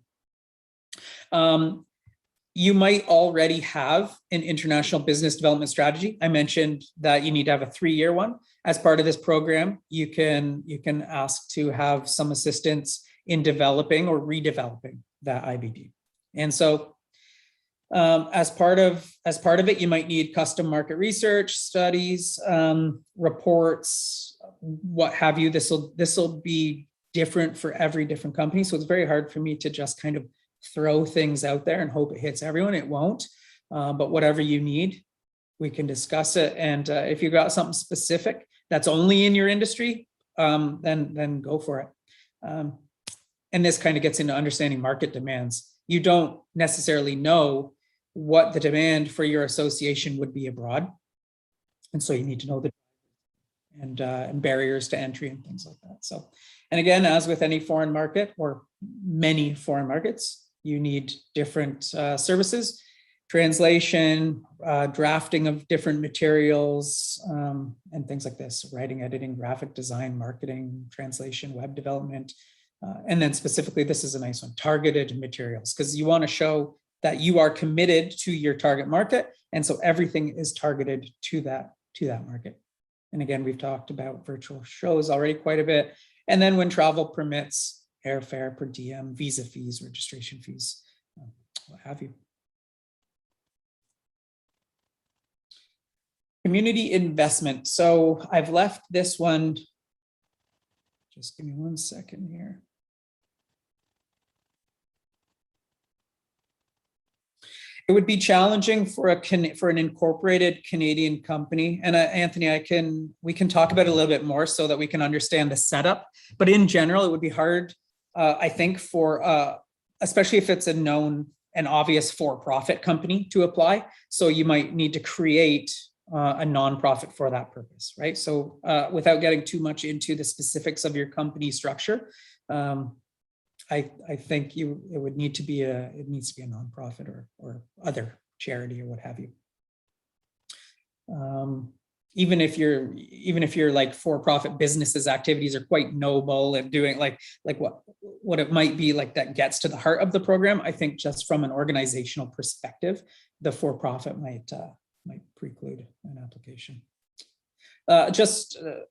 You might already have an international business development strategy. I mentioned that you need to have a 3-year one. As part of this program, you can ask to have some assistance in developing or redeveloping that IBD. And so as part of it, you might need custom market research, studies, reports, what have you. This will be different for every different company. So it's very hard for me to just kind of throw things out there and hope it hits everyone. It won't, but whatever you need, we can discuss it. And if you've got something specific that's only in your industry, then go for it. And this kind of gets into understanding market demands. You don't necessarily know what the demand for your association would be abroad. And so you need to know the and barriers to entry and things like that. So, and again, as with any foreign market or many foreign markets, you need different services, translation, drafting of different materials, and things like this: writing, editing, graphic design, marketing, translation, web development. And then specifically, this is a nice one, targeted materials, because you want to show that you are committed to your target market. And so everything is targeted to that market. And again, we've talked about virtual shows already quite a bit. And then when travel permits, airfare, per diem, visa fees, registration fees, what have you. Community investment. So I've left this one. Just give me 1 second here. It would be challenging for an incorporated Canadian company. And Anthony, we can talk about it a little bit more so that we can understand the setup. But in general, it would be hard, I think, for especially if it's a known and obvious for-profit company to apply. So you might need to create a nonprofit for that purpose, right? So without getting too much into the specifics of your company structure, I think it needs to be a nonprofit or other charity or what have you. Even if your like for-profit businesses activities are quite noble and doing like what it might be like that gets to the heart of the program, I think just from an organizational perspective, the for-profit might preclude an application. I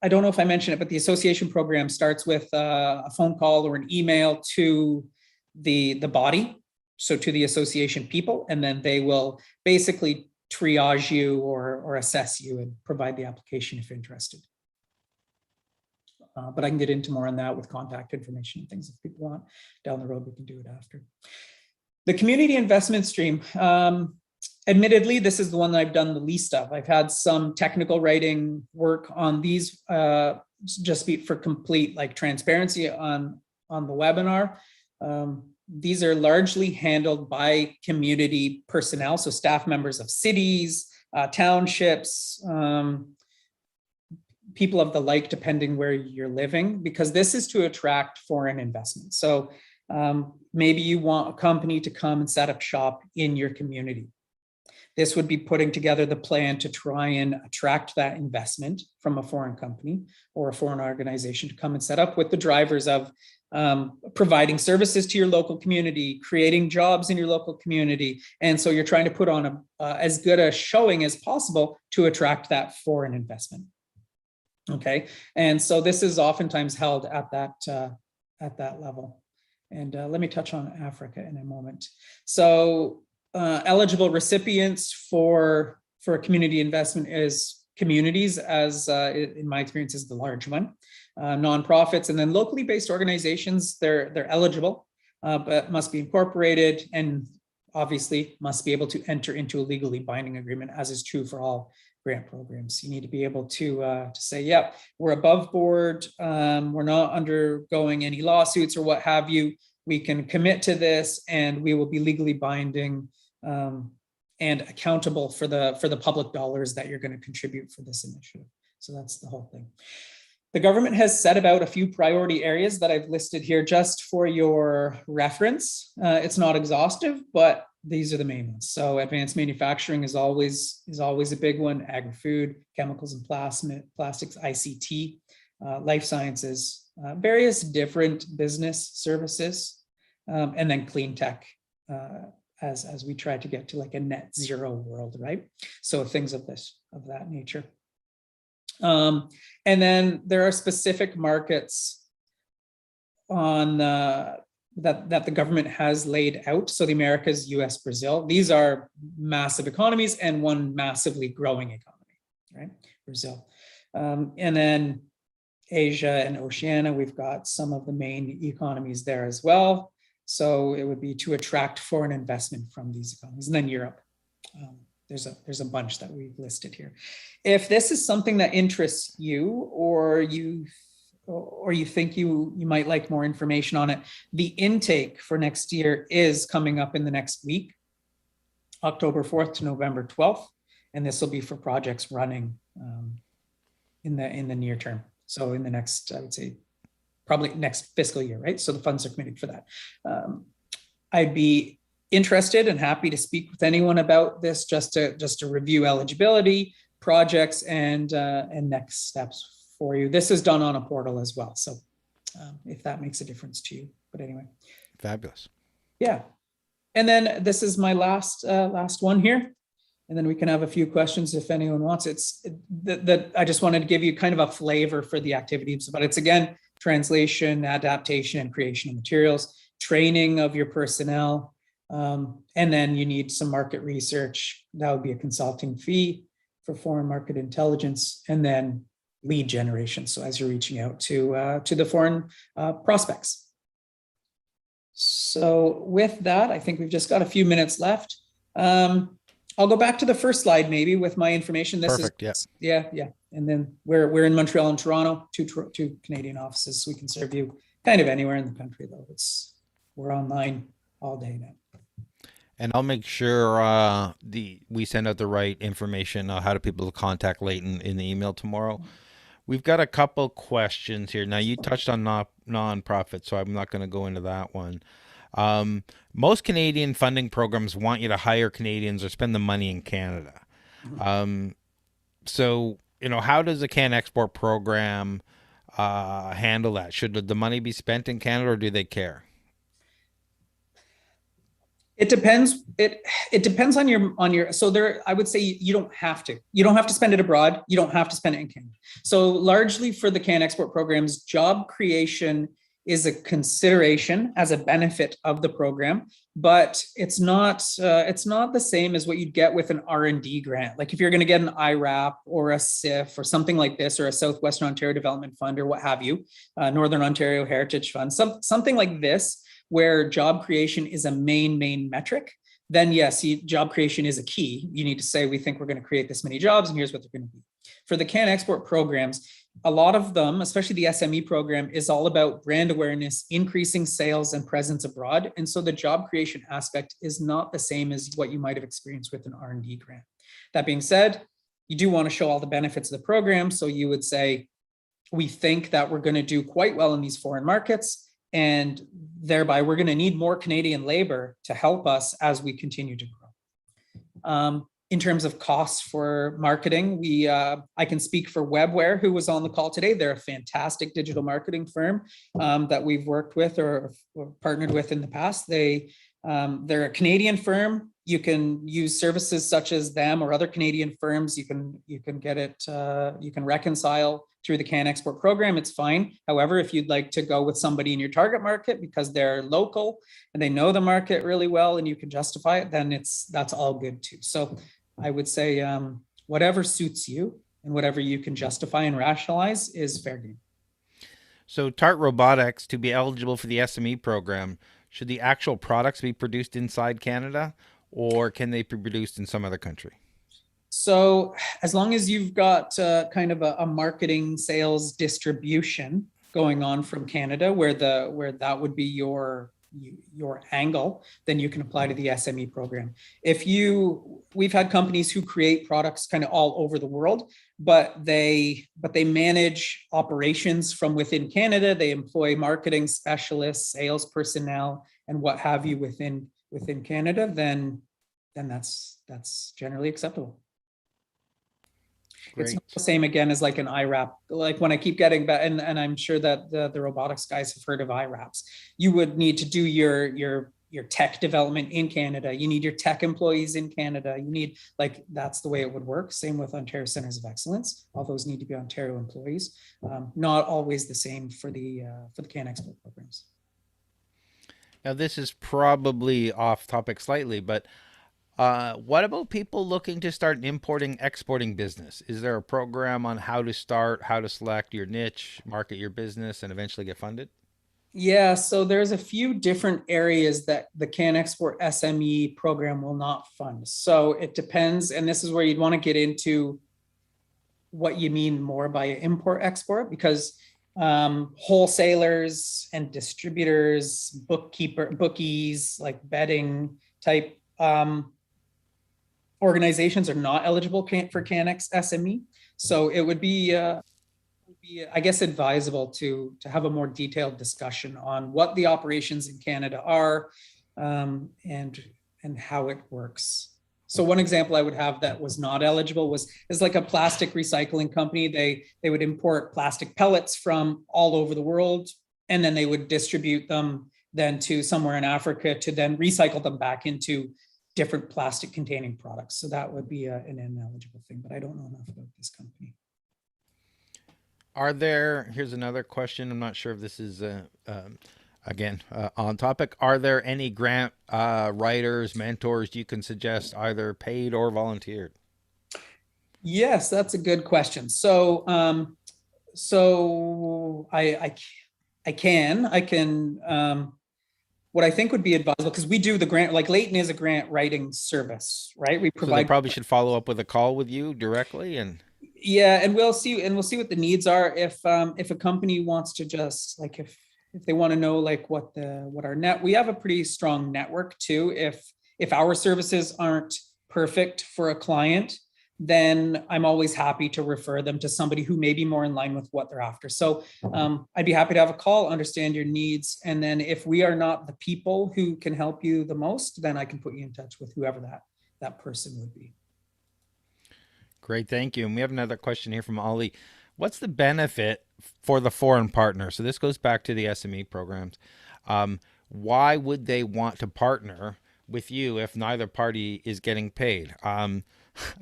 don't know if I mentioned it, but the association program starts with a phone call or an email to the body, so to the association people, and then they will basically triage you or assess you and provide the application if interested. But I can get into more on that with contact information and things if people want. Down the road, we can do it after. The community investment stream. Admittedly, this is the one that I've done the least of. I've had some technical writing work on these, just for complete like transparency on the webinar. These are largely handled by community personnel, so staff members of cities, townships, people of the like, depending where you're living, because this is to attract foreign investment. So maybe you want a company to come and set up shop in your community. This would be putting together the plan to try and attract that investment from a foreign company or a foreign organization to come and set up, with the drivers of providing services to your local community, creating jobs in your local community. And so you're trying to put on as good a showing as possible to attract that foreign investment. Okay, and so this is oftentimes held at that level. And let me touch on Africa in a moment. So eligible recipients for a community investment is communities, as in my experience is the large one, nonprofits, and then locally based organizations. They're eligible, but must be incorporated and obviously must be able to enter into a legally binding agreement, as is true for all grant programs. You need to be able to say, yeah, we're above board, we're not undergoing any lawsuits or what have you. We can commit to this, and we will be legally binding and accountable for the public dollars that you're going to contribute for this initiative. So that's the whole thing. The government has set about a few priority areas that I've listed here just for your reference. It's not exhaustive, but these are the main ones. So advanced manufacturing is always a big one. Agri-food, chemicals and plastics, ICT, life sciences, various different business services, and then clean tech, as we try to get to like a net zero world, right? So things of that nature. And then there are specific markets on that the government has laid out. So the Americas, US, Brazil, these are massive economies and one massively growing economy, right? Brazil. And then Asia and Oceania, we've got some of the main economies there as well. So it would be to attract foreign investment from these economies. And then Europe. There's a bunch that we've listed here. If this is something that interests you, or you think you might like more information on it, the intake for next year is coming up in the next week, October 4th to November 12th. And this will be for projects running in the near term. So in the next, I would say, probably next fiscal year, right? So the funds are committed for that. I'd be interested and happy to speak with anyone about this, just to review eligibility, projects, and next steps for you. This is done on a portal as well. So if that makes a difference to you, but anyway. Fabulous. Yeah. And then this is my last one here. And then we can have a few questions if anyone wants. It's that I just wanted to give you kind of a flavor for the activities, but it's again, translation, adaptation, and creation of materials, training of your personnel, and then you need some market research. That would be a consulting fee for foreign market intelligence, and then lead generation. So as you're reaching out to the foreign prospects. So with that, I think we've just got a few minutes left. I'll go back to the first slide maybe with my information. This Perfect, is yeah. And then we're in Montreal and Toronto, two Canadian offices. So we can serve you kind of anywhere in the country though. We're online all day now. And I'll make sure we send out the right information on how do people contact Leyton in the email tomorrow. We've got a couple questions here. Now, you touched on nonprofit, so I'm not going to go into that one. Most Canadian funding programs want you to hire Canadians or spend the money in Canada. So, how does a CanExport program handle that? Should the money be spent in Canada, or do they care? It depends. It depends on your. So there, I would say you don't have to. You don't have to spend it abroad. You don't have to spend it in Canada. So largely for the CanExport programs, job creation is a consideration as a benefit of the program, but it's not the same as what you'd get with an R&D grant. Like if you're going to get an IRAP or a SIF or something like this, or a Southwestern Ontario Development Fund or what have you, Northern Ontario Heritage Fund, something like this, where job creation is a main metric, then yes, job creation is a key. You need to say, we think we're going to create this many jobs and here's what they're going to be. For the CanExport programs, a lot of them, especially the SME program, is all about brand awareness, increasing sales and presence abroad. And so the job creation aspect is not the same as what you might have experienced with an R&D grant. That being said, you do want to show all the benefits of the program. So you would say, we think that we're going to do quite well in these foreign markets, and thereby we're going to need more Canadian labor to help us as we continue to grow. In terms of costs for marketing, I can speak for Webware, who was on the call today. They're a fantastic digital marketing firm that we've worked with or partnered with in the past. They're a Canadian firm. You can use services such as them or other Canadian firms. You can get it. You can reconcile through the CanExport program. It's fine. However, if you'd like to go with somebody in your target market because they're local and they know the market really well and you can justify it, then that's all good too. So I would say whatever suits you and whatever you can justify and rationalize is fair game. So TART Robotics, to be eligible for the SME program, should the actual products be produced inside Canada, or can they be produced in some other country? So as long as you've got kind of a marketing, sales, distribution going on from Canada, where that would be your angle, then you can apply to the SME program. We've had companies who create products kind of all over the world, but they manage operations from within Canada. They employ marketing specialists, sales personnel, and what have you within Canada. Then that's generally acceptable. Great. It's not the same again as like an IRAP. Like when I keep getting back, and I'm sure that the robotics guys have heard of IRAPs. You would need to do your tech development in Canada. You need your tech employees in Canada. You need, like, that's the way it would work. Same with Ontario Centers of Excellence. All those need to be Ontario employees. Not always the same for the CanExport programs. Now, this is probably off topic slightly, but what about people looking to start an importing-exporting business? Is there a program on how to start, how to select your niche, market your business, and eventually get funded? Yeah, so there's a few different areas that the CanExport SME program will not fund. So it depends, and this is where you'd want to get into what you mean more by import-export, because wholesalers and distributors, bookies, like betting type organizations are not eligible for CanEx SME. So it would be, I guess, advisable to have a more detailed discussion on what the operations in Canada are and how it works. So one example I would have that was not eligible is like a plastic recycling company. They would import plastic pellets from all over the world, and then they would distribute them then to somewhere in Africa to then recycle them back into different plastic containing products. So that would be an ineligible thing, but I don't know enough about this company. Are there, here's another question. I'm not sure if this is, again, on topic. Are there any grant writers, mentors you can suggest, either paid or volunteered? Yes, that's a good question. So I can what I think would be advisable, because we do the grant, like Leyton is a grant writing service, right? We So they provide. probably should follow up with a call with you directly. And Yeah, and we'll see what the needs are. If a company wants to just like, if they want to know like what our net, we have a pretty strong network too. If our services aren't perfect for a client, then I'm always happy to refer them to somebody who may be more in line with what they're after. So I'd be happy to have a call, understand your needs, and then if we are not the people who can help you the most, then I can put you in touch with whoever that person would be. great, thank you. And we have another question here from Ollie. What's the benefit for the foreign partner? So this goes back to the SME programs. Why would they want to partner with you if neither party is getting paid?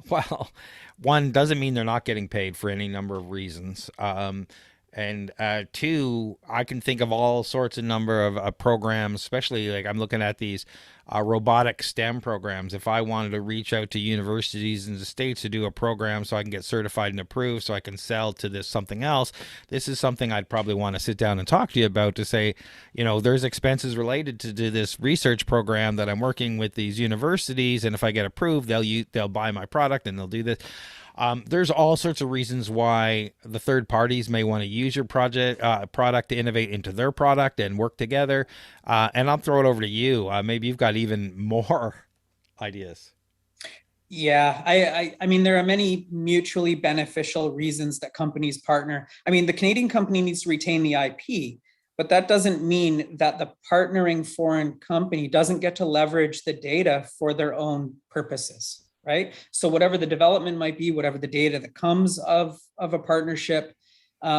Well, one doesn't mean they're not getting paid for any number of reasons. And two, I can think of all sorts of number of programs, especially like I'm looking at these robotic STEM programs. If I wanted to reach out to universities in the States to do a program so I can get certified and approved so I can sell to this something else, this is something I'd probably want to sit down and talk to you about, to say, there's expenses related to do this research program that I'm working with these universities. And if I get approved, they'll buy my product and they'll do this. There's all sorts of reasons why the third parties may want to use your product to innovate into their product and work together. And I'll throw it over to you. Maybe you've got even more ideas. Yeah, I mean, there are many mutually beneficial reasons that companies partner. I mean, the Canadian company needs to retain the IP, but that doesn't mean that the partnering foreign company doesn't get to leverage the data for their own purposes, right? So whatever the development might be, whatever the data that comes of a partnership,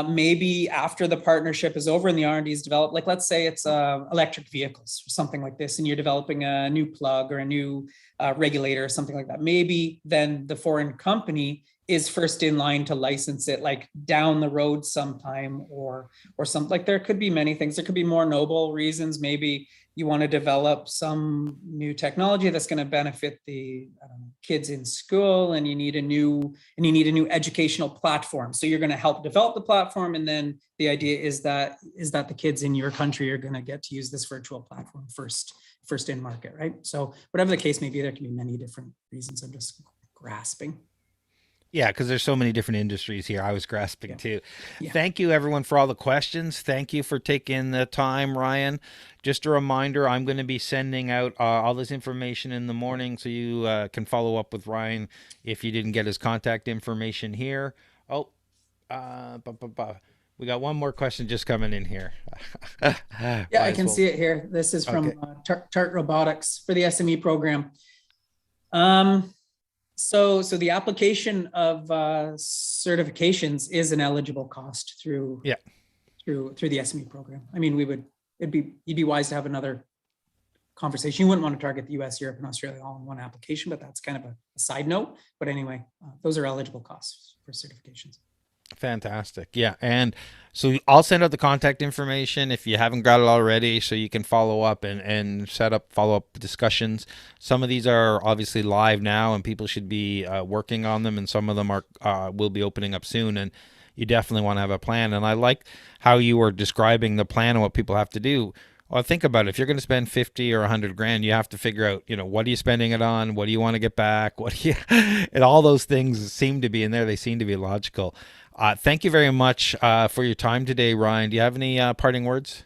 maybe after the partnership is over and the R&D is developed, like let's say it's electric vehicles or something like this, and you're developing a new plug or a new regulator or something like that. Maybe then the foreign company is first in line to license it, like down the road sometime, or something. Like there could be many things. There could be more noble reasons. Maybe you want to develop some new technology that's going to benefit the kids in school, and you need a new educational platform. So you're going to help develop the platform, and then the idea is that the kids in your country are going to get to use this virtual platform first in market, right? So whatever the case may be, there can be many different reasons. I'm just grasping. Yeah, because there's so many different industries here. I was grasping too. Yeah. Thank you, everyone, for all the questions. Thank you for taking the time, Ryan. Just a reminder, I'm going to be sending out all this information in the morning, so you can follow up with Ryan if you didn't get his contact information here. Oh, we got one more question just coming in here. Yeah, I can see it here. This is from Tart Robotics for the SME program. So the application of certifications is an eligible cost through the SME program. I mean, you'd be wise to have another conversation. You wouldn't want to target the US, Europe, and Australia all in one application, but that's kind of a side note. But anyway, those are eligible costs for certifications. Fantastic. Yeah. And so I'll send out the contact information if you haven't got it already, so you can follow up and set up follow-up discussions. Some of these are obviously live now and people should be working on them, and some of them will be opening up soon, and you definitely want to have a plan. And I like how you were describing the plan and what people have to do. Well, think about it. If you're going to spend 50 or 100 grand, you have to figure out, what are you spending it on? What do you want to get back? And all those things seem to be in there. They seem to be logical. Thank you very much for your time today, Ryan. Do you have any parting words?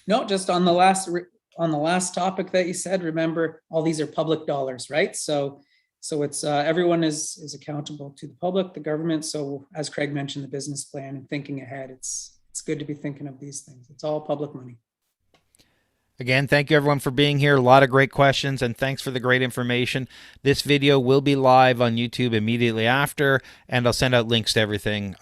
No, just on the last topic that you said, remember all these are public dollars, right? So it's everyone is accountable to the public, the government. So as Craig mentioned, the business plan and thinking ahead, it's good to be thinking of these things. It's all public money. Again, thank you everyone for being here. A lot of great questions, and thanks for the great information. This video will be live on YouTube immediately after, and I'll send out links to everything